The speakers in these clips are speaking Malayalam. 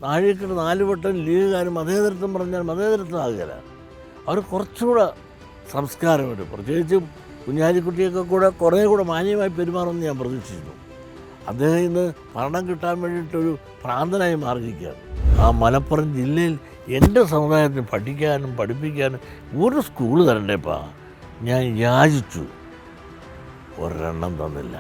നാഴികക്കൽ 4 വട്ടം ലീഗുകാരും മതേതരത്വം പറഞ്ഞാൽ മതേതരത്വം ആകുകയില്ല. അവർ കുറച്ചുകൂടെ സംസ്കാരമുണ്ട്. പ്രത്യേകിച്ചും കുഞ്ഞാലിക്കുട്ടിയൊക്കെ കുറേ കൂടെ മാന്യമായി പെരുമാറുമെന്ന് ഞാൻ പ്രതീക്ഷിക്കുന്നു. അദ്ദേഹം ഇന്ന് ഭരണം കിട്ടാൻ വേണ്ടിയിട്ടൊരു ഭ്രാന്തനായി മാറിയിരിക്കുകയാണ്. ആ മലപ്പുറം ജില്ലയിൽ എൻ്റെ സമുദായത്തിന് പഠിക്കാനും പഠിപ്പിക്കാനും ഒരു സ്കൂൾ തരണ്ടേപ്പാ. ഞാൻ യാചിച്ചു, ഒരെണ്ണം തന്നില്ല.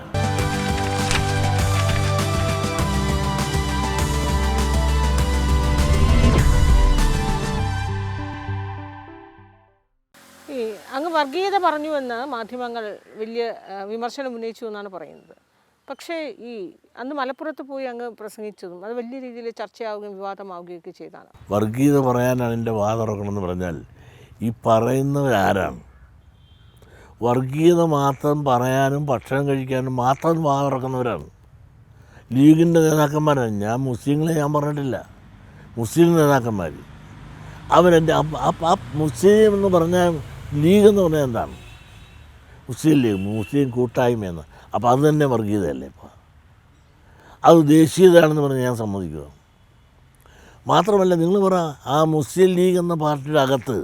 അങ്ങ് വർഗീയത പറഞ്ഞുവെന്ന് മാധ്യമങ്ങൾ വലിയ വിമർശനം ഉന്നയിച്ചു എന്നാണ് പറയുന്നത്. പക്ഷേ അന്ന് മലപ്പുറത്ത് പോയി അങ്ങ് പ്രസംഗിച്ചതും അത് വലിയ രീതിയിൽ ചർച്ചയാവുകയും വിവാദമാവുകയൊക്കെ ചെയ്താണ്. വർഗീയത പറയാനാണ് എൻ്റെ വാ തുറക്കണമെന്ന് പറഞ്ഞാൽ ഈ പറയുന്നവരാരാണ്? വർഗീയത മാത്രം പറയാനും ഭക്ഷണം കഴിക്കാനും മാത്രം വാ തുറക്കുന്നവരാണ് ലീഗിൻ്റെ നേതാക്കന്മാരാണ്. ഞാൻ മുസ്ലിങ്ങളെ ഞാൻ പറഞ്ഞിട്ടില്ല. മുസ്ലിം നേതാക്കന്മാർ അവരെൻ്റെ മുസ്ലിം എന്ന് പറഞ്ഞാൽ ലീഗ് എന്ന് പറഞ്ഞാൽ എന്താണ്? മുസ്ലിം ലീഗ്, മുസ്ലിം കൂട്ടായ്മയെന്ന്. അപ്പോൾ അത് തന്നെ വർഗീയതയല്ലേ? ഇപ്പോൾ അത് ദേശീയതയാണെന്ന് പറഞ്ഞ് ഞാൻ സമ്മതിക്കുക. മാത്രമല്ല, നിങ്ങൾ പറ, ആ മുസ്ലിം ലീഗ് എന്ന പാർട്ടിയുടെ അകത്ത്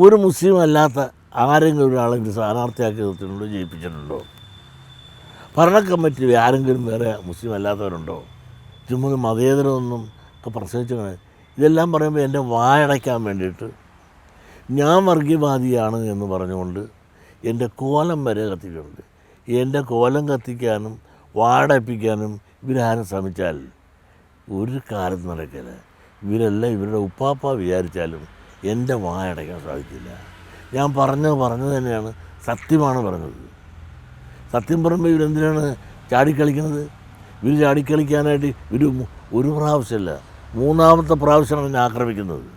ഒരു മുസ്ലിം അല്ലാത്ത ആരെങ്കിലും ഒരാളെങ്കിലും സ്ഥാനാർത്ഥിയാക്കി നിർത്തിയിട്ടുണ്ടോ, ജയിപ്പിച്ചിട്ടുണ്ടോ? ഭരണ കമ്മിറ്റിയിൽ ആരെങ്കിലും വേറെ മുസ്ലിം അല്ലാത്തവരുണ്ടോ? ചുമ്മാ മതേതരമൊന്നും ഒക്കെ പ്രസംഗിച്ചാണ്. ഇതെല്ലാം പറയുമ്പോൾ എൻ്റെ വായടയ്ക്കാൻ വേണ്ടിയിട്ട് ഞാൻ വർഗീയവാദിയാണ് എന്ന് പറഞ്ഞുകൊണ്ട് എൻ്റെ കോലം വരെ കത്തിക്കുന്നുണ്ട്. എൻ്റെ കോലം കത്തിക്കാനും വാടപ്പിക്കാനും ഇവരാരും ശ്രമിച്ചാൽ ഒരു കാലത്ത് നടക്കില്ല. ഇവരെല്ലാം ഇവരുടെ ഉപ്പാപ്പ വിചാരിച്ചാലും എൻ്റെ വായടയ്ക്കാൻ സാധിക്കില്ല. ഞാൻ പറഞ്ഞു തന്നെയാണ്, സത്യമാണ് പറഞ്ഞത്. സത്യം പറയുമ്പോൾ ഇവരെന്തിനാണ് ചാടിക്കളിക്കുന്നത്? ഇവർ ചാടിക്കളിക്കാനായിട്ട് ഒരു പ്രാവശ്യമല്ല, 3ാമത്തെ പ്രാവശ്യമാണ് എന്നെ ആക്രമിക്കുന്നത്.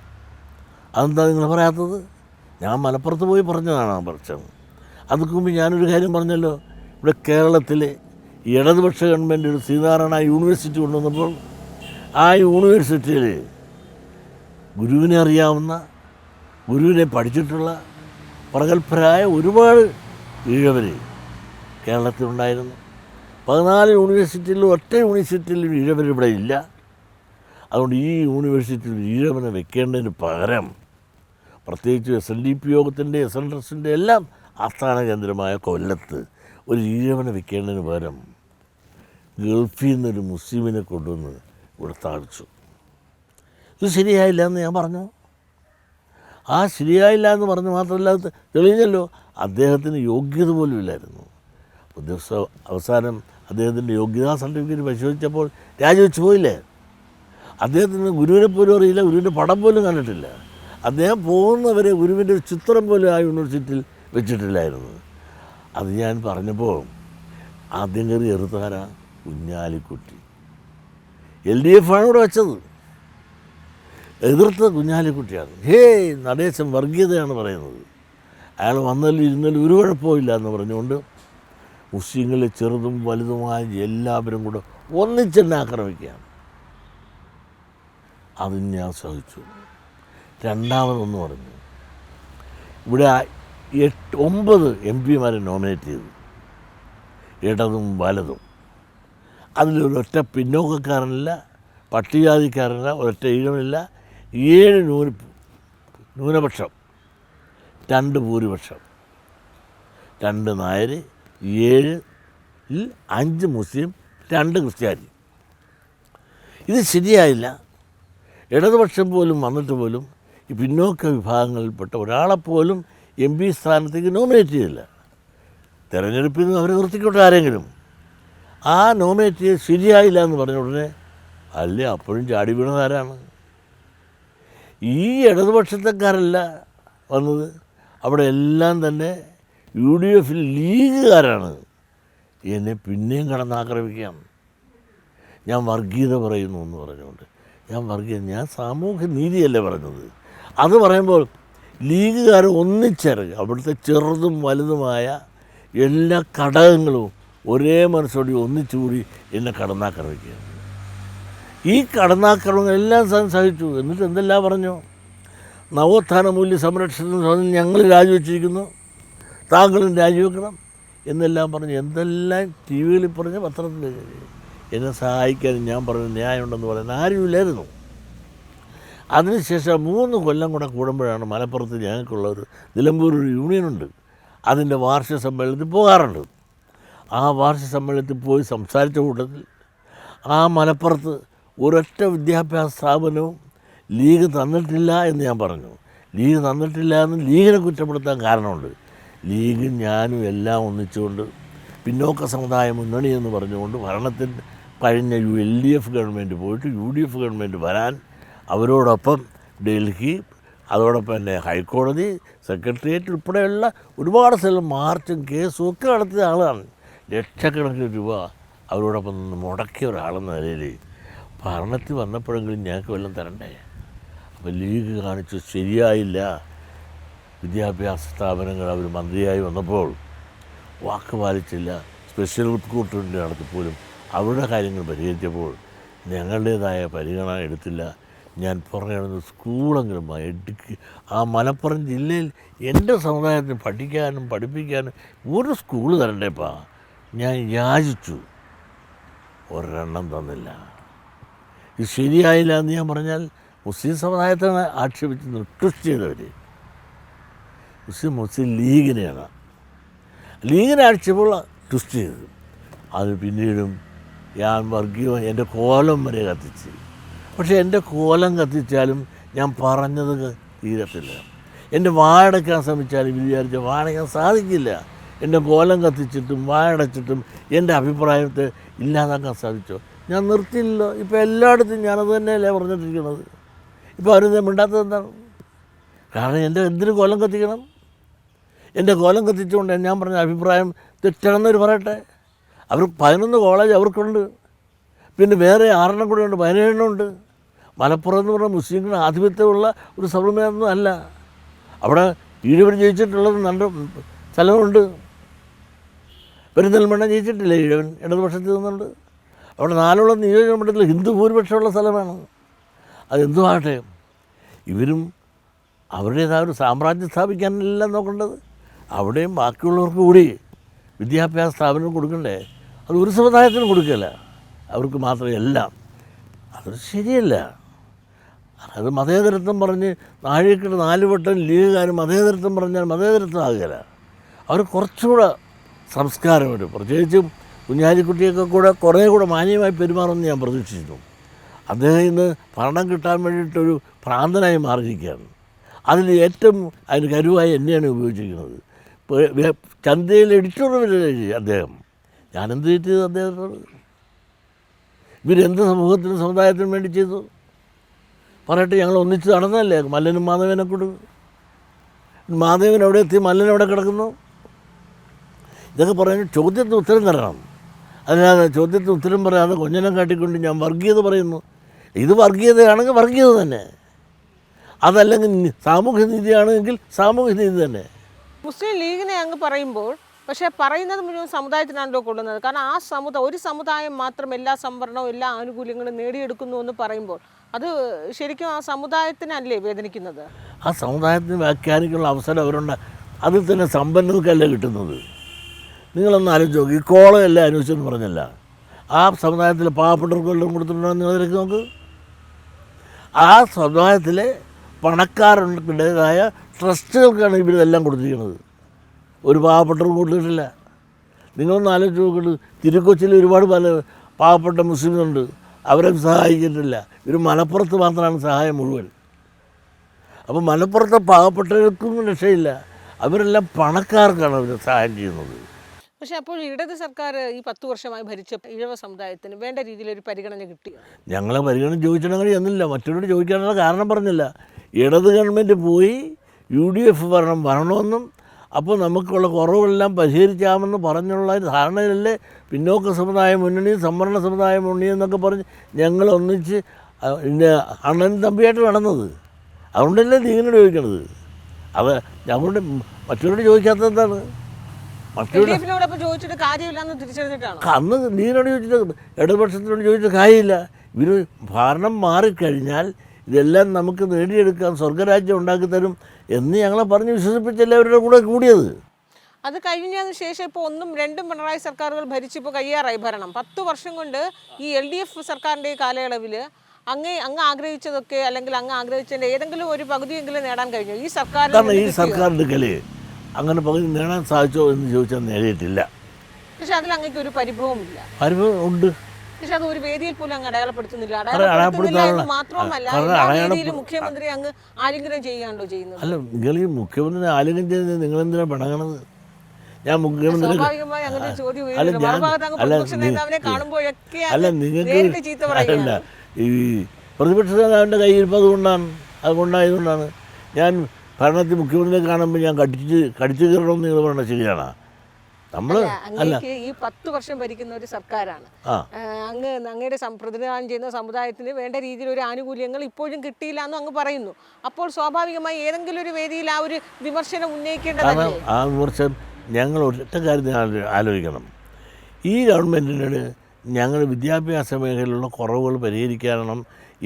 അതെന്താ നിങ്ങൾ പറയാത്തത്? ഞാൻ മലപ്പുറത്ത് പോയി പറഞ്ഞതാണ് ആ പ്രശ്നം. അതിന് മുമ്പ് ഞാനൊരു കാര്യം പറഞ്ഞല്ലോ. ഇവിടെ കേരളത്തിലെ ഇടതുപക്ഷ ഗവൺമെൻറ് ഒരു ശ്രീനാരായണ യൂണിവേഴ്സിറ്റി കൊണ്ടുവന്നപ്പോൾ ആ യൂണിവേഴ്സിറ്റിയിൽ ഗുരുവിനെ അറിയാവുന്ന, ഗുരുവിനെ പഠിച്ചിട്ടുള്ള പ്രഗത്ഭരായ ഒരുപാട് ഈഴവർ കേരളത്തിലുണ്ടായിരുന്നു. 14 യൂണിവേഴ്സിറ്റിയിലും ഒറ്റ യൂണിവേഴ്സിറ്റിയിലും ഈഴവർ ഇവിടെ ഇല്ല. അതുകൊണ്ട് ഈ യൂണിവേഴ്സിറ്റിയിൽ ഈഴവനെ വെക്കേണ്ടതിന് പകരം, പ്രത്യേകിച്ച് SNDP യോഗത്തിൻ്റെ SNDRSൻ്റെ എല്ലാം ആസ്ഥാന കേന്ദ്രമായ കൊല്ലത്ത് ഒരു ഈഴവനെ വെക്കേണ്ടതിന് പകരം ഗൾഫിൽ നിന്നൊരു മുസ്ലിമിനെ കൊണ്ടുവന്ന് ഇവിടെ സ്ഥാപിച്ചു. ഇത് ശരിയായില്ല എന്ന് ഞാൻ പറഞ്ഞു. ആ ശരിയായില്ല എന്ന് പറഞ്ഞു മാത്രമല്ല, അത് തെളിഞ്ഞല്ലോ, അദ്ദേഹത്തിന് യോഗ്യത പോലും ഇല്ലായിരുന്നു. അവസാനം അദ്ദേഹത്തിൻ്റെ യോഗ്യതാ സർട്ടിഫിക്കറ്റ് പരിശോധിച്ചപ്പോൾ രാജിവെച്ച് പോയില്ലേ. അദ്ദേഹത്തിന് ഗുരുവിനെ പോലും അറിയില്ല, ഗുരുവിൻ്റെ പടം പോലും കണ്ടിട്ടില്ല. അദ്ദേഹം പോകുന്നവരെ ഗുരുവിൻ്റെ ഒരു ചിത്രം പോലും ആ യൂണിവേഴ്സിറ്റിയിൽ വെച്ചിട്ടില്ലായിരുന്നു. അത് ഞാൻ പറഞ്ഞപ്പോൾ ആദ്യം കയറി എറുത്താരാ? കുഞ്ഞാലിക്കുട്ടി. LDF ആണ് ഇവിടെ വെച്ചത്. എതിർത്ത കുഞ്ഞാലിക്കുട്ടിയാണ്. നടേശൻ വർഗീയതയാണ് പറയുന്നത്. അയാൾ വന്നാലും ഇരുന്നാലും ഒരു കുഴപ്പമില്ല എന്ന് പറഞ്ഞുകൊണ്ട് മുസ്ലിങ്ങളെ ചെറുതും വലുതുമായ എല്ലാവരും കൂടെ ഒന്നിച്ചെന്നെ ആക്രമിക്കുകയാണ്. അത് ഞാൻ സഹിച്ചു. രണ്ടാമതൊന്ന് പറഞ്ഞു, ഇവിടെ 9 MP നോമിനേറ്റ് ചെയ്തു, ഇടതും വലതും. അതിലൊരൊറ്റ പിന്നോക്കക്കാരനില്ല, പട്ടികജാതിക്കാരനില്ല, ഒരൊറ്റ ഈഴമില്ല. 7 ന്യൂനപക്ഷം, 2 ഭൂരിപക്ഷം, 2 നായർ, 7 5 മുസ്ലിം, 2 ക്രിസ്ത്യാനി. ഇത് ശരിയായില്ല. ഇടതുപക്ഷം പോലും വന്നിട്ട് പോലും ഈ പിന്നോക്ക വിഭാഗങ്ങളിൽപ്പെട്ട ഒരാളെപ്പോലും MP സ്ഥാനത്തേക്ക് നോമിനേറ്റ് ചെയ്തില്ല. തിരഞ്ഞെടുപ്പിൽ നിന്ന് അവരെ നിർത്തിക്കോട്ടെ ആരെങ്കിലും. ആ നോമിനേറ്റ് ചെയ്ത് ശരിയായില്ല എന്ന് പറഞ്ഞ ഉടനെ അല്ലേ അപ്പോഴും ചാടി വീണതാരാണ്? ഈ ഇടതുപക്ഷത്തെക്കാരല്ല വന്നത്. അവിടെ എല്ലാം തന്നെ UDF ലീഗുകാരാണ്. എന്നെ പിന്നെയും കടന്നാക്രമിക്കാം. ഞാൻ വർഗീയത പറയുന്നു എന്ന് പറഞ്ഞുകൊണ്ട് ഞാൻ സാമൂഹ്യ നീതിയല്ലേ പറഞ്ഞത്. അത് പറയുമ്പോൾ ലീഗുകാർ ഒന്നിച്ചിറങ്ങി അവിടുത്തെ ചെറുതും വലുതുമായ എല്ലാ ഘടകങ്ങളും ഒരേ മനസ്സോടെ ഒന്നിച്ചുകൂടി എന്നെ കടന്നാക്രമിക്കുക. ഈ കടന്നാക്രമണം എല്ലാം സഹിച്ചു. എന്നിട്ട് എന്തെല്ലാം പറഞ്ഞു? നവോത്ഥാന മൂല്യ സംരക്ഷണത്തിന് ഞങ്ങൾ രാജിവെച്ചിരിക്കുന്നു, താങ്കളും രാജിവെക്കണം എന്നെല്ലാം പറഞ്ഞ് എന്തെല്ലാം TV വിയിൽ പറഞ്ഞ് പത്രത്തിൽ. എന്നെ സഹായിക്കാനും ഞാൻ പറഞ്ഞ ന്യായമുണ്ടെന്ന് പറയാൻ ആരുമില്ലായിരുന്നു. അതിനുശേഷം 3 കൊല്ലം കൂടെ കൂടുമ്പോഴാണ് മലപ്പുറത്ത് ഞങ്ങൾക്കുള്ള ഒരു നിലമ്പൂർ ഒരു യൂണിയനുണ്ട്, അതിൻ്റെ വാർഷിക സമ്മേളനത്തിൽ പോകാറുണ്ട്. ആ വാർഷിക സമ്മേളനത്തിൽ പോയി സംസാരിച്ച കൂട്ടത്തിൽ ആ മലപ്പുറത്ത് ഒരൊറ്റ വിദ്യാഭ്യാസ സ്ഥാപനവും ലീഗ് തന്നിട്ടില്ല എന്ന് ഞാൻ പറഞ്ഞു. ലീഗ് തന്നിട്ടില്ല എന്ന് ലീഗിനെ കുറ്റപ്പെടുത്താൻ കാരണമുണ്ട്. ലീഗും ഞാനും എല്ലാം ഒന്നിച്ചുകൊണ്ട് പിന്നോക്ക സമുദായ മുന്നണി എന്ന് പറഞ്ഞുകൊണ്ട് ഭരണത്തിൽ കഴിഞ്ഞ LDF ഗവൺമെൻറ് പോയിട്ട് UDF ഗവൺമെൻറ് വരാൻ അവരോടൊപ്പം ഡൽഹി, അതോടൊപ്പം തന്നെ ഹൈക്കോടതി, സെക്രട്ടേറിയറ്റ് ഉൾപ്പെടെയുള്ള ഒരുപാട് സ്ഥലം മാർച്ചും കേസും ഒക്കെ നടത്തിയ ആളാണ്. ലക്ഷക്കണക്കിന് രൂപ അവരോടൊപ്പം നിന്ന് മുടക്കിയ ഒരാളെന്ന നിലയിൽ ഭരണത്തിൽ വന്നപ്പോഴെങ്കിലും ഞങ്ങൾക്ക് വല്ലതും തരണ്ടേ. അപ്പോൾ ലീഗ് കാണിച്ചു ശരിയായില്ല. വിദ്യാഭ്യാസ സ്ഥാപനങ്ങൾ അവർ മന്ത്രിയായി വന്നപ്പോൾ വാക്ക് പാലിച്ചില്ല. സ്പെഷ്യൽ റിക്രൂട്ട്മെൻറ്റ് നടത്തിപ്പോലും അവരുടെ കാര്യങ്ങൾ പരിഹരിച്ചപ്പോൾ ഞങ്ങളുടേതായ പരിഗണന എടുത്തില്ല. ഞാൻ പറയുന്നത് സ്കൂളെങ്കിലും ആ മലപ്പുറം ജില്ലയിൽ എൻ്റെ സമുദായത്തിന് പഠിക്കാനും പഠിപ്പിക്കാനും ഒരു സ്കൂൾ തരണ്ടേപ്പാ. ഞാൻ യാചിച്ചു, ഒരെണ്ണം തന്നില്ല. ഇത് ശരിയായില്ല എന്ന് ഞാൻ പറഞ്ഞാൽ മുസ്ലിം സമുദായത്താണ് ആക്ഷേപിച്ച് ട്വിസ്റ്റ് ചെയ്തവർ. മുസ്ലിം ലീഗിനെയാണ്, ലീഗിനെ ആക്ഷേപമുള്ള ട്വിസ്റ്റ് ചെയ്തത്. അത് പിന്നീടും ഞാൻ വർഗീയം എൻ്റെ കോലം വരെ കത്തിച്ച്. പക്ഷേ എൻ്റെ കോലം കത്തിച്ചാലും ഞാൻ പറഞ്ഞത് തീരത്തില്ല. എൻ്റെ വായടയ്ക്കാൻ ശ്രമിച്ചാലും വിചാരിച്ച വായടയ്ക്കാൻ സാധിക്കില്ല. എൻ്റെ കോലം കത്തിച്ചിട്ടും വായടച്ചിട്ടും എൻ്റെ അഭിപ്രായത്തെ ഇല്ലാതാക്കാൻ സാധിച്ചോ? ഞാൻ നിർത്തിയില്ലല്ലോ. ഇപ്പോൾ എല്ലായിടത്തും ഞാനത് തന്നെയല്ലേ പറഞ്ഞിട്ടിരിക്കുന്നത്. ഇപ്പോൾ അവരെന്താ മിണ്ടാത്തത് എന്താണ്? കാരണം എൻ്റെ എന്തിനു കോലം കത്തിക്കണം? എൻ്റെ കോലം കത്തിച്ചുകൊണ്ട് ഞാൻ പറഞ്ഞ അഭിപ്രായം തെറ്റാണെന്നവർ പറയട്ടെ. അവർ 11 കോളേജ് അവർക്കുണ്ട്, പിന്നെ വേറെ 6 കൂടെ ഉണ്ട്, 17 ഉണ്ട്. മലപ്പുറം എന്ന് പറഞ്ഞാൽ മുസ്ലിങ്ങളുടെ ആധിപത്യമുള്ള ഒരു സൗമ്യൊന്നും അല്ല. അവിടെ ഈഴവർ ജയിച്ചിട്ടുള്ളത് നല്ല സ്ഥലമുണ്ട്. പെരിന്തൽമണ്ണ ജയിച്ചിട്ടില്ല ഈഴവൻ, ഇടതുപക്ഷത്തിൽ നിന്നുണ്ട്. അവിടെ 4 നിയോജകമണ്ഡലത്തിൽ ഹിന്ദു ഭൂരിപക്ഷമുള്ള സ്ഥലമാണ്. അതെന്തുമാകട്ടെ, ഇവരും അവരുടേതായ ഒരു സാമ്രാജ്യം സ്ഥാപിക്കാനെല്ലാം നോക്കേണ്ടത്. അവിടെയും ബാക്കിയുള്ളവർക്ക് കൂടി വിദ്യാഭ്യാസ സ്ഥാപനം കൊടുക്കണ്ടേ? അത് ഒരു സമുദായത്തിനും കൊടുക്കില്ല, അവർക്ക് മാത്രമേ എല്ലാം. അത് ശരിയല്ല. അത് മതേതരത്വം പറഞ്ഞ് നാഴികയ്ക്ക് 4 വട്ടം ലീഗുകാരും മതേതരത്വം പറഞ്ഞാൽ മതേതരത്വം ആകുകയില്ല. അവർ കുറച്ചുകൂടെ സംസ്കാരം വരും. പ്രത്യേകിച്ചും കുഞ്ഞാലിക്കുട്ടിയൊക്കെ കൂടെ കുറേ കൂടെ മാന്യമായി പെരുമാറുമെന്ന് ഞാൻ പ്രതീക്ഷിച്ചിരുന്നു. അദ്ദേഹം ഇന്ന് ഭരണം കിട്ടാൻ വേണ്ടിയിട്ടൊരു ഭ്രാന്തനായി മാറിയിരിക്കുകയാണ്. അതിൽ ഏറ്റവും അതിന് കരുവായി എന്നെയാണ് ഉപയോഗിച്ചിരിക്കുന്നത്. ചന്തയിൽ എഡിറ്റോറിയൽ അദ്ദേഹം. ഞാനെന്ത് ചെയ്തത് അദ്ദേഹത്തോട്? ഇവരെന്ത് സമൂഹത്തിനും സമുദായത്തിനും വേണ്ടി ചെയ്തു പറയട്ടെ. ഞങ്ങൾ ഒന്നിച്ച് നടന്നതല്ലേ മല്ലനും മാധവനെ കൂടെ. മാധവൻ എവിടെ എത്തി, മല്ലൻ എവിടെ കിടക്കുന്നു? ഇതൊക്കെ പറയുന്നത് ചോദ്യത്തിന് ഉത്തരം തരണം. അതിനാണ് ചോദ്യത്തിന് ഉത്തരം പറയാതെ കൊഞ്ഞനം കാട്ടിക്കൊണ്ട് ഞാൻ വർഗീയത പറയുന്നു. ഇത് വർഗീയതയാണെങ്കിൽ വർഗീയത തന്നെ, അതല്ലെങ്കിൽ സാമൂഹ്യനീതിയാണെങ്കിൽ സാമൂഹ്യനീതി തന്നെ. മുസ്ലിം ലീഗിനെ അങ്ങ് പറയുമ്പോൾ പക്ഷേ പറയുന്നത് മുഴുവൻ സമുദായത്തിനാണല്ലോ കൊള്ളുന്നത്. കാരണം ഒരു സമുദായം മാത്രം എല്ലാ സംവരണവും എല്ലാ ആനുകൂല്യങ്ങളും നേടിയെടുക്കുന്നു എന്ന് പറയുമ്പോൾ അത് ശരിക്കും ആ സമുദായത്തിനല്ലേ വേദനിക്കുന്നത്? ആ സമുദായത്തിന് വ്യാഖ്യാനിക്കാനുള്ള അവസരം അവരുണ്ട്. അതിൽ തന്നെ സമ്പന്നർക്കല്ലേ കിട്ടുന്നത്. നിങ്ങളൊന്ന് ആലോചിച്ച് നോക്കി, ഈ കോളമല്ലേ അനുവദിച്ചെന്ന് പറഞ്ഞല്ല, ആ സമുദായത്തിലെ പാവപ്പെട്ടവർക്കെല്ലാം കൊടുത്തിട്ടുണ്ടോ നിങ്ങൾ തിരക്ക് നോക്ക്. ആ സമുദായത്തിലെ പണക്കാരുടേതായ ട്രസ്റ്റുകൾക്കാണ് ഇവരിതെല്ലാം കൊടുത്തിരിക്കുന്നത്. ഒരു പാവപ്പെട്ടവർ കൊടുത്തിട്ടില്ല. നിങ്ങളൊന്ന് ആലോചിച്ച് നോക്കിയിട്ട് തിരുക്കൊച്ചിയിൽ ഒരുപാട് പാവപ്പെട്ട മുസ്ലിമുണ്ട്, അവരെ സഹായിച്ചിട്ടില്ല. ഇവർ മലപ്പുറത്ത് മാത്രമാണ് സഹായം മുഴുവൻ. അപ്പോൾ മലപ്പുറത്തെ പാവപ്പെട്ടവർക്കും രക്ഷയില്ല, അവരെല്ലാം പണക്കാർക്കാണ് അവർ സഹായം ചെയ്യുന്നത്. പക്ഷേ അപ്പോൾ ഇടത് സർക്കാർ ഈ 10 വർഷമായി ഭരിച്ച ഇഴവ സമുദായത്തിന് വേണ്ട രീതിയിലൊരു പരിഗണന കിട്ടിയോ? ഞങ്ങളെ പരിഗണന ചോദിച്ചിട്ടുണ്ടെങ്കിൽ ചെന്നില്ല, മറ്റൊരു ചോദിക്കാനുള്ള കാരണം പറഞ്ഞില്ല. ഇടത് ഗവൺമെൻറ് പോയി UDF വരണമെന്നും അപ്പോൾ നമുക്കുള്ള കുറവുകളെല്ലാം പരിഹരിക്കാമെന്ന് പറഞ്ഞുള്ള ധാരണയിലല്ലേ പിന്നോക്ക സമുദായ മുന്നണിയും സംവരണ സമുദായ മുന്നണിയും എന്നൊക്കെ പറഞ്ഞ് ഞങ്ങൾ ഒന്നിച്ച് അണ്ണനും തമ്പിയായിട്ട് നടന്നത്. അതുകൊണ്ടല്ലേ ലീഗിനോട് ചോദിക്കണത്. അത് ഞങ്ങളുടെ മറ്റവരോട് ചോദിക്കാത്തത് എന്താണ്? ചോദിച്ചിട്ട് കാര്യമില്ലെന്ന് തിരിച്ചറിഞ്ഞിട്ടാണ് അന്ന് ലീഗിനോട് ചോദിച്ചിട്ട് ഇടതുപക്ഷത്തിനോട് ചോദിച്ചിട്ട് കാര്യമില്ല. ഇവർ ഭരണം മാറിക്കഴിഞ്ഞാൽ ഇതെല്ലാം നമുക്ക് നേടിയെടുക്കാം, സ്വർഗരാജ്യം ഉണ്ടാക്കി തരും എന്ന് ഞങ്ങളെ പറഞ്ഞ് വിശ്വസിപ്പിച്ചല്ലേ അവരുടെ കൂടെ കൂടിയത്. അത് കഴിഞ്ഞതിന് ശേഷം ഇപ്പോൾ 1ഉം 2ഉം പിണറായി സർക്കാരുകൾ ഭരിച്ചിപ്പോൾ കഴിയാറായി ഭരണം. 10 വർഷം കൊണ്ട് ഈ LDF സർക്കാരിൻ്റെ കാലയളവിൽ അങ്ങ് ആഗ്രഹിച്ചതൊക്കെ അല്ലെങ്കിൽ അങ്ങ് ആഗ്രഹിച്ചതിൻ്റെ ഏതെങ്കിലും ഒരു പകുതിയെങ്കിലും നേടാൻ കഴിഞ്ഞു ഈ സർക്കാർ? ഈ സർക്കാരിൻ്റെ കലി അങ്ങനെ പകുതി നേടാൻ സാധിച്ചോ എന്ന് ചോദിച്ചാൽ നേടിയിട്ടില്ല. പക്ഷെ അതിൽ അങ്ങേക്ക് ഒരു പരിഭവമില്ല. പരിഭവം ഉണ്ട്, പക്ഷെ അത് ഒരു വേദിയിൽ പോലും അങ്ങ് അടയാളപ്പെടുത്തുന്നില്ല. അടയാളപ്പെടുത്തുന്നില്ല എന്ന് മാത്രമല്ല, എല്ലാ വേദിയിലും മുഖ്യമന്ത്രി അങ്ങ് ആലിംഗനം ചെയ്യുകയാണോ ചെയ്യുന്നത്? അല്ല, നിങ്ങൾ ഈ മുഖ്യമന്ത്രി ആലിംഗനം ചെയ്യുന്നത് നിങ്ങളെന്തിനാണ് പിണങ്ങണത്? ഞാൻ മുഖ്യമന്ത്രി അല്ല, നിങ്ങൾക്ക് അല്ല, ഈ പ്രതിപക്ഷ നേതാവിൻ്റെ കയ്യിരിപ്പ് അതുകൊണ്ടായതുകൊണ്ടാണ് ഞാൻ ഭരണത്തിൽ മുഖ്യമന്ത്രിയെ കാണുമ്പോൾ ഞാൻ കടിച്ചു കയറണമെന്ന് നിങ്ങൾ പറഞ്ഞത് ശരിയാണ്. നമ്മൾ അല്ല, ഈ 10 വർഷം ഭരിക്കുന്ന ഒരു സർക്കാരാണ്. അങ്ങയുടെ പ്രതിനിധാനം ചെയ്യുന്ന സമുദായത്തിന് വേണ്ട രീതിയിൽ ഒരു ആനുകൂല്യങ്ങൾ ഇപ്പോഴും കിട്ടിയില്ല എന്നും അങ്ങ് പറയുന്നു. അപ്പോൾ സ്വാഭാവികമായി ഏതെങ്കിലും ഒരു വേദിയിൽ ആ ഒരു വിമർശനം ഉന്നയിക്കേണ്ടതല്ലേ? ആ വിമർശനം ഞങ്ങൾ ഒറ്റ കാര്യത്തിന് ആലോചിക്കണം. ഈ ഗവൺമെൻറ്റിനോട് ഞങ്ങൾ വിദ്യാഭ്യാസ മേഖലയിലുള്ള കുറവുകൾ പരിഹരിക്കണം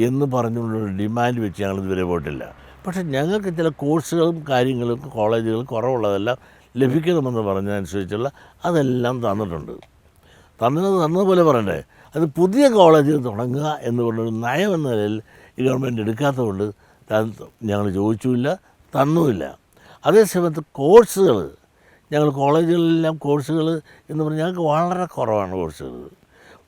എന്ന് പറഞ്ഞുകൊണ്ടൊരു ഡിമാൻഡ് വെച്ച് ഞങ്ങൾ ഇതുവരെ പോയിട്ടില്ല. പക്ഷേ ഞങ്ങൾക്ക് ചില കോഴ്സുകളും കാര്യങ്ങളും കോളേജുകളും കുറവുള്ളതെല്ലാം ലഭിക്കണമെന്ന് പറഞ്ഞതനുസരിച്ചുള്ള അതെല്ലാം തന്നിട്ടുണ്ട്. തന്നതുപോലെ പറയണ്ടേ, അത് പുതിയ കോളേജ് തുടങ്ങുക എന്ന് പറഞ്ഞൊരു നയം എന്ന നിലയിൽ ഈ ഗവൺമെൻറ് എടുക്കാത്തതുകൊണ്ട് ഞങ്ങൾ ചോദിച്ചുമില്ല, തന്നുമില്ല. അതേസമയത്ത് കോഴ്സുകൾ ഞങ്ങൾ കോളേജുകളിലെല്ലാം കോഴ്സുകൾ എന്ന് പറഞ്ഞാൽ ഞങ്ങൾക്ക് വളരെ കുറവാണ് കോഴ്സുകൾ.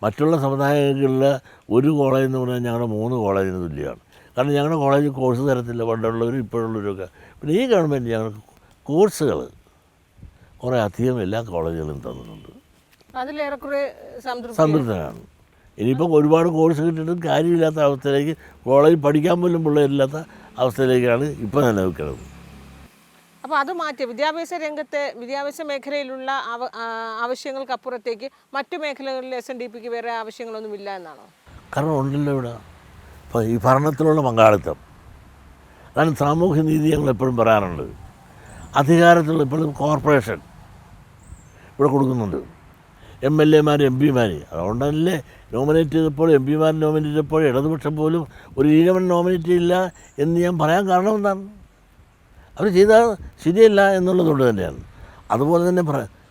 മറ്റുള്ള സമുദായങ്ങളിലെ ഒരു കോളേജ് എന്ന് പറഞ്ഞാൽ ഞങ്ങളുടെ 3 കോളേജിന് തുല്യമാണ്. കാരണം ഞങ്ങളുടെ കോളേജ് കോഴ്സ് തരത്തില്ല, പണ്ടുള്ളവരും ഇപ്പോഴുള്ളവരൊക്കെ. പിന്നെ ഈ ഗവൺമെൻറ് ഞങ്ങൾക്ക് കോഴ്സുകൾ കുറേ അധികം എല്ലാ കോളേജുകളും തന്നിട്ടുണ്ട്. സംതൃപ്തനാണ്. ഇനിയിപ്പോൾ ഒരുപാട് കോഴ്സ് കിട്ടിയിട്ടും കാര്യമില്ലാത്ത അവസ്ഥയിലേക്ക്, കോളേജിൽ പഠിക്കാൻ പോലും പിള്ളേരില്ലാത്ത അവസ്ഥയിലേക്കാണ് ഇപ്പോൾ നിലനിൽക്കുന്നത്. അപ്പോൾ അത് മാറ്റി വിദ്യാഭ്യാസ മേഖലയിലുള്ള ആവശ്യങ്ങൾക്കപ്പുറത്തേക്ക് മറ്റു മേഖലകളിൽ SNDPക്ക് വേറെ ആവശ്യങ്ങളൊന്നുമില്ല എന്നാണോ? കാരണം ഉണ്ടല്ലോ ഇവിടെ ഇപ്പോൾ ഈ ഭരണത്തിലുള്ള പങ്കാളിത്തം, അതാണ് സാമൂഹ്യ നീതി ഞങ്ങൾ എപ്പോഴും പറയാറുണ്ട്. അധികാരത്തിലുള്ള ഇപ്പോഴും കോർപ്പറേഷൻ ഇവിടെ കൊടുക്കുന്നുണ്ട്, MLA-മാർ MP-മാർ. അതുകൊണ്ടല്ലേ നോമിനേറ്റ് ചെയ്തപ്പോൾ MP-മാർ നോമിനേറ്റ് ചെയ്തപ്പോൾ ഇടതുപക്ഷം പോലും ഒരു ഈഴവൻ നോമിനേറ്റ് ഇല്ല എന്ന് ഞാൻ പറയാൻ കാരണം എന്താണ്? അവർ ചെയ്താൽ ശരിയല്ല എന്നുള്ളതുകൊണ്ട് തന്നെയാണ്. അതുപോലെ തന്നെ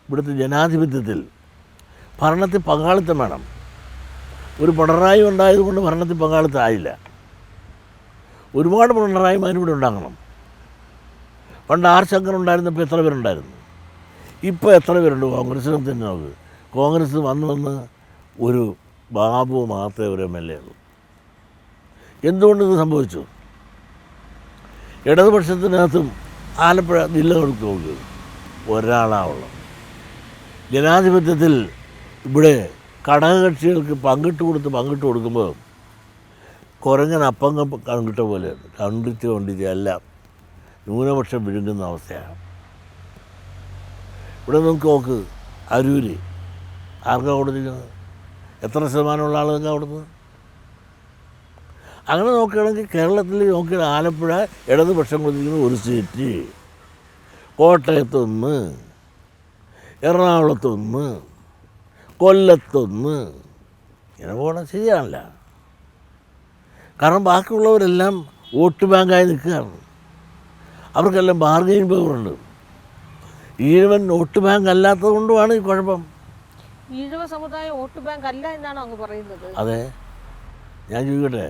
ഇവിടുത്തെ ജനാധിപത്യത്തിൽ ഭരണത്തിൽ പങ്കാളിത്തം വേണം. ഒരു പിണറായി ഉണ്ടായതുകൊണ്ട് ഭരണത്തിൽ പങ്കാളിത്തം ആയില്ല. ഒരുപാട് പിണറായിമാരിവിടെ ഉണ്ടാകണം. പണ്ട് R. ശങ്കർ ഉണ്ടായിരുന്നപ്പോൾ എത്ര പേരുണ്ടായിരുന്നു? ഇപ്പോൾ എത്ര പേരുണ്ട്? കോൺഗ്രസ്സിനെ തന്നെ നോക്ക്. കോൺഗ്രസ് വന്ന് ഒരു ബാബു മാത്രമേ ഒരു MLA ഉള്ളൂ. എന്തുകൊണ്ടിത് സംഭവിച്ചു? ഇടതുപക്ഷത്തിനകത്തും ആലപ്പുഴ ജില്ലകൾക്ക് നോക്കുക, ഒരാളാവുള്ളൂ. ജനാധിപത്യത്തിൽ ഇവിടെ ഘടകകക്ഷികൾക്ക് പങ്കിട്ട് കൊടുക്കുമ്പോൾ കുരങ്ങൻ അപ്പം കണ്ടിട്ട പോലെയാണ്. കണ്ടിട്ട് എല്ലാം ന്യൂനപക്ഷം വിഴുങ്ങുന്ന അവസ്ഥയാണ്. ഇവിടെ നമുക്ക് നോക്ക്, അരൂര് ആർക്കാണ് കൊടുത്തിരിക്കുന്നത്? എത്ര ശതമാനമുള്ള ആളുകൾക്കാണ് കൊടുത്തത്? അങ്ങനെ നോക്കുകയാണെങ്കിൽ കേരളത്തിൽ നോക്കിയാൽ ആലപ്പുഴ ഇടതുപക്ഷം കൊടുത്തിരിക്കുന്നത് 1 സീറ്റ്, കോട്ടയത്തൊന്ന്, എറണാകുളത്തൊന്ന്, കൊല്ലത്തൊന്ന്, ഇങ്ങനെ പോകണം. ശരിയാണല്ല. കാരണം ബാക്കിയുള്ളവരെല്ലാം വോട്ട് ബാങ്കായി നിൽക്കുകയാണ്. അവർക്കെല്ലാം ബാർഗെയിൻ പവറുണ്ട്. ഈഴവൻ വോട്ട് ബാങ്ക് അല്ലാത്തത് കൊണ്ടുമാണ് ഈ കുഴപ്പം. ഈഴവ സമുദായം വോട്ട് ബാങ്ക് അല്ല എന്നാണോ അങ്ങ് പറയുന്നത്? അതെ. ഞാൻ ചോദിക്കട്ടെ,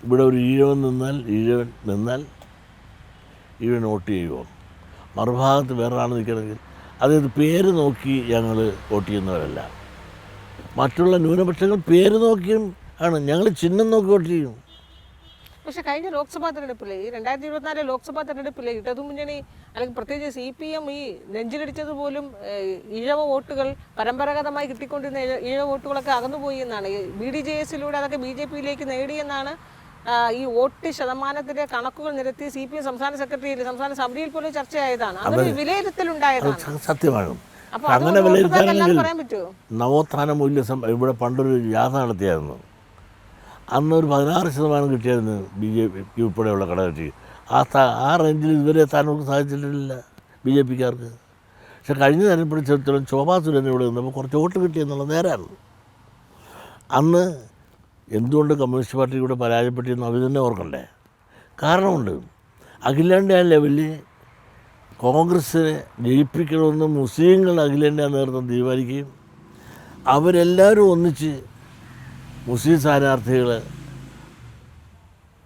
ഇവിടെ ഒരു ഈഴവൻ നിന്നാൽ ഈഴവൻ വോട്ട് ചെയ്യുമോ? മറുഭാഗത്ത് വേറൊരാൾ നിൽക്കണമെങ്കിൽ അതായത് പേര് നോക്കി ഞങ്ങൾ വോട്ട് ചെയ്യുന്നവരല്ല. മറ്റുള്ള ന്യൂനപക്ഷങ്ങൾ പേര് നോക്കിയും ആണ്, ഞങ്ങൾ ചിഹ്നം നോക്കി വോട്ട് ചെയ്യും. പക്ഷേ കഴിഞ്ഞ ലോക്സഭാ തെരഞ്ഞെടുപ്പിൽ 2024 ലോക്സഭാ തെരഞ്ഞെടുപ്പിൽ ഇടതുമുന്നണി അല്ലെങ്കിൽ പ്രത്യേകിച്ച് CPM ഈ നെഞ്ചിലടിച്ചതുപോലും ഈഴവ വോട്ടുകൾ പരമ്പരാഗതമായി കിട്ടിക്കൊണ്ടിരുന്ന ഈഴവ വോട്ടുകളൊക്കെ അകന്നുപോയി എന്നാണ്. BDJS-ലൂടെ അതൊക്കെ BJP-യിലേക്ക് നേടിയെന്നാണ് ഈ വോട്ട് ശതമാനത്തിൻ്റെ കണക്കുകൾ നിരത്തി CPM സംസ്ഥാന സമിതിയിൽ പോലും ചർച്ചയായതാണ്. അതൊരു വിലയിരുത്തലുണ്ടായതാണ്. സത്യമാണ്. അങ്ങനെ വിലയിരുത്താനെങ്കിൽ നവോത്ഥാന മൂല്യ ഇവിടെ പണ്ടൊരു ജാഥ നടത്തിയായിരുന്നു. അന്നൊരു 16% കിട്ടിയായിരുന്നു BJP ഉൾപ്പെടെയുള്ള ഘടകകക്ഷി. ആ റേഞ്ചിൽ ഇതുവരെ എത്താനൊന്നും സാധിച്ചിട്ടില്ല BJP-ക്കാർക്ക്. പക്ഷെ കഴിഞ്ഞ തെരഞ്ഞെടുപ്പിടത്തോളം ശോഭാ സുരേന്ദ്രൻ ഇവിടെ നിന്നപ്പോൾ കുറച്ച് വോട്ട് കിട്ടിയെന്നുള്ളത് നേരാണ്. അന്ന് എന്തുകൊണ്ട് കമ്മ്യൂണിസ്റ്റ് പാർട്ടി ഇവിടെ പരാജയപ്പെട്ടിരുന്നു അവർ തന്നെ ഓർക്കണ്ടേ? കാരണമുണ്ട്. അഖിലേന്ത്യാ ലെവലിൽ കോൺഗ്രസ്സിനെ ജയിപ്പിക്കണമെന്ന് മുസ്ലിങ്ങൾ അഖിലേന്ത്യാ നേതൃത്വം തീരുമാനിക്കുകയും അവരെല്ലാവരും ഒന്നിച്ച് മുസ്ലിം സ്ഥാനാർത്ഥികൾ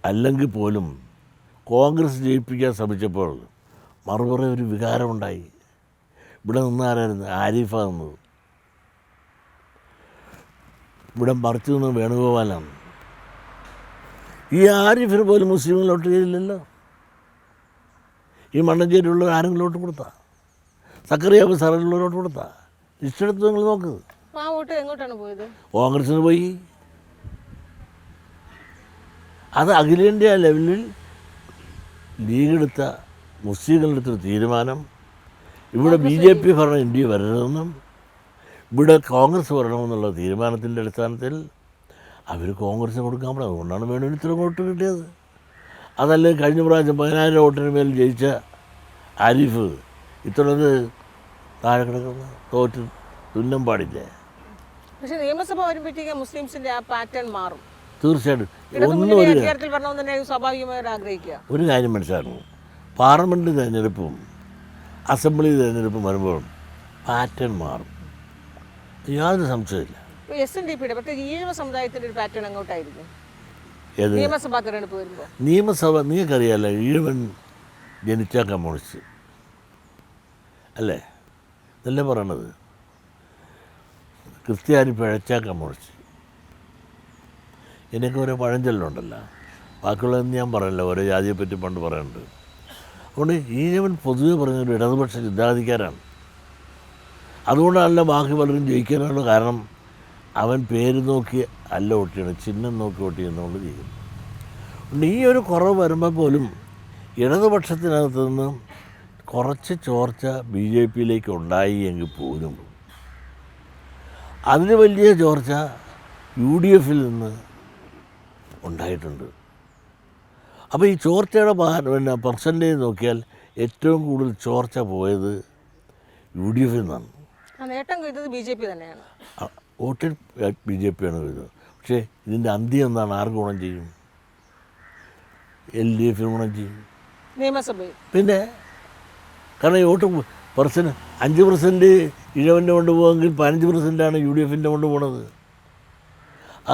അല്ലെങ്കിൽ പോലും കോൺഗ്രസ് ജയിപ്പിക്കാൻ ശ്രമിച്ചപ്പോൾ മറുപുറ ഒരു വികാരമുണ്ടായി. ഇവിടെ നിന്നാരായിരുന്നു? ആരിഫ നിന്നത്. ഇവിടെ മറിച്ചു നിന്ന് വേണുഗോപാലാണ്. ഈ ആരിഫിന് പോലും മുസ്ലിങ്ങളിലോട്ട് ചെയ്തില്ലല്ലോ. ഈ മണ്ണഞ്ചേരിയുള്ളവർ ആരെങ്കിലോട്ട് കൊടുത്താൽ, സക്കറിയാബ് സാറിലുള്ളവരോട്ട് കൊടുത്താൽ, ലിസ്റ്റെടുത്ത് നിങ്ങൾ നോക്ക്. ആ വോട്ട് എങ്ങോട്ടാണ് പോയത്? കോൺഗ്രസിന് പോയി. അത് അഖിലേന്ത്യാ ലെവലിൽ ലീഗെടുത്ത മുസ്ലിങ്ങളെടുത്തൊരു തീരുമാനം, ഇവിടെ BJP ഭരണം ഇന്ത്യ വരരുതെന്നും ഇവിടെ കോൺഗ്രസ് വരണമെന്നുള്ള തീരുമാനത്തിൻ്റെ അടിസ്ഥാനത്തിൽ അവർ കോൺഗ്രസിന് കൊടുക്കാൻ പറ്റും. അതുകൊണ്ടാണ് വേണു ഇത്ര വോട്ട് കിട്ടിയത്. അതല്ലേ കഴിഞ്ഞ പ്രാവശ്യം 10,000 വോട്ടിന് മേൽ ജയിച്ച ആരിഫ് ഇത്രയത് താഴെ കിടക്കുന്ന തോറ്റ് തുന്നം പാടില്ലേ? പക്ഷേ നിയമസഭ വരുമ്പോഴത്തേക്ക് മുസ്ലിംസിന്റെ ആ പാറ്റേൺ മാറും തീർച്ചയായിട്ടും. അധികാരത്തിൽ വരണമെന്ന് തന്നെ സ്വാഭാവികമായിട്ട് ആഗ്രഹിക്കുക. ഒരു കാര്യം മനസ്സിലാക്കണം, പാർലമെൻറ്റ് തിരഞ്ഞെടുപ്പും അസംബ്ലി തിരഞ്ഞെടുപ്പും വരുമ്പോഴും പാറ്റേൺ മാറും, യാതൊരു സംശയമില്ല. SNDPയുടെ പ്രത്യേകിച്ച് ഈഴവ സമുദായത്തിൻ്റെ ഒരു പാറ്റേൺ അങ്ങോട്ടായിരിക്കും ഏത് നിയമസഭാ തെരഞ്ഞെടുപ്പ് വരുമ്പോൾ. നിയമസഭ നിങ്ങൾക്കറിയാമല്ലോ, ഈഴവൻ ജനിച്ചാൽ കമ്മ്യൂണിസ്റ്റ് അല്ലേ? ഇതല്ലേ പറയണത്. ക്രിസ്ത്യാനി പിഴച്ചാൽ കമ്മ്യൂണിസ്റ്റ്. എനിക്ക് ഓരോ പഴഞ്ചൊല്ലുണ്ടല്ലോ, ബാക്കിയുള്ളതെന്ന് ഞാൻ പറയല്ല, ഓരോ ജാതിയെപ്പറ്റി പണ്ട് പറയുന്നുണ്ട്. അതുകൊണ്ട് ഈഴവൻ പൊതുവെ പറഞ്ഞൊരു ഇടതുപക്ഷ ചിന്താഗതിക്കാരാണ്. അതുകൊണ്ടല്ല ബാക്കി പലരും ജയിക്കാനുള്ള കാരണം, അവൻ പേര് നോക്കി അല്ല വോട്ട് ചെയ്യണം, ചിഹ്നം നോക്കി വോട്ട് ചെയ്യുന്നതുകൊണ്ട് ജയിക്കും. അതുകൊണ്ട് ഈ ഒരു കുറവ് വരുമ്പോൾ പോലും ഇടതുപക്ഷത്തിനകത്ത് നിന്ന് കുറച്ച് ചോർച്ച BJPയിലേക്ക് ഉണ്ടായി എങ്കിൽ പോലും അതിന് വലിയ ചോർച്ച UDFിൽ നിന്ന് ഉണ്ടായിട്ടുണ്ട്. അപ്പോൾ ഈ ചോർച്ചയുടെ പെർസെൻറ്റേജ് നോക്കിയാൽ ഏറ്റവും കൂടുതൽ ചോർച്ച പോയത് UDFിൽ നിന്നാണ്. നേട്ടം കിട്ടുന്നത് BJP തന്നെയാണ്. വോട്ടിൽ BJP ആണ് വരുന്നത്. പക്ഷേ ഇതിൻ്റെ അന്ത്യം എന്താണ്? ആർക്ക് ഗുണം ചെയ്യും? LDFിന് ഗുണം ചെയ്യും, നിയമസഭയിൽ. പിന്നെ കാരണം ഈ വോട്ട് 5% ഇഴവൻ്റെ കൊണ്ടുപോകുമെങ്കിൽ 15% UDFിൻ്റെ കൊണ്ടുപോകുന്നത്.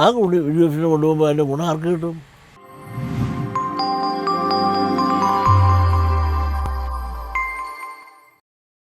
ആ UDFിനെ കൊണ്ടുപോകുമ്പോൾ അതിൻ്റെ ഗുണം ആർക്ക് കിട്ടും?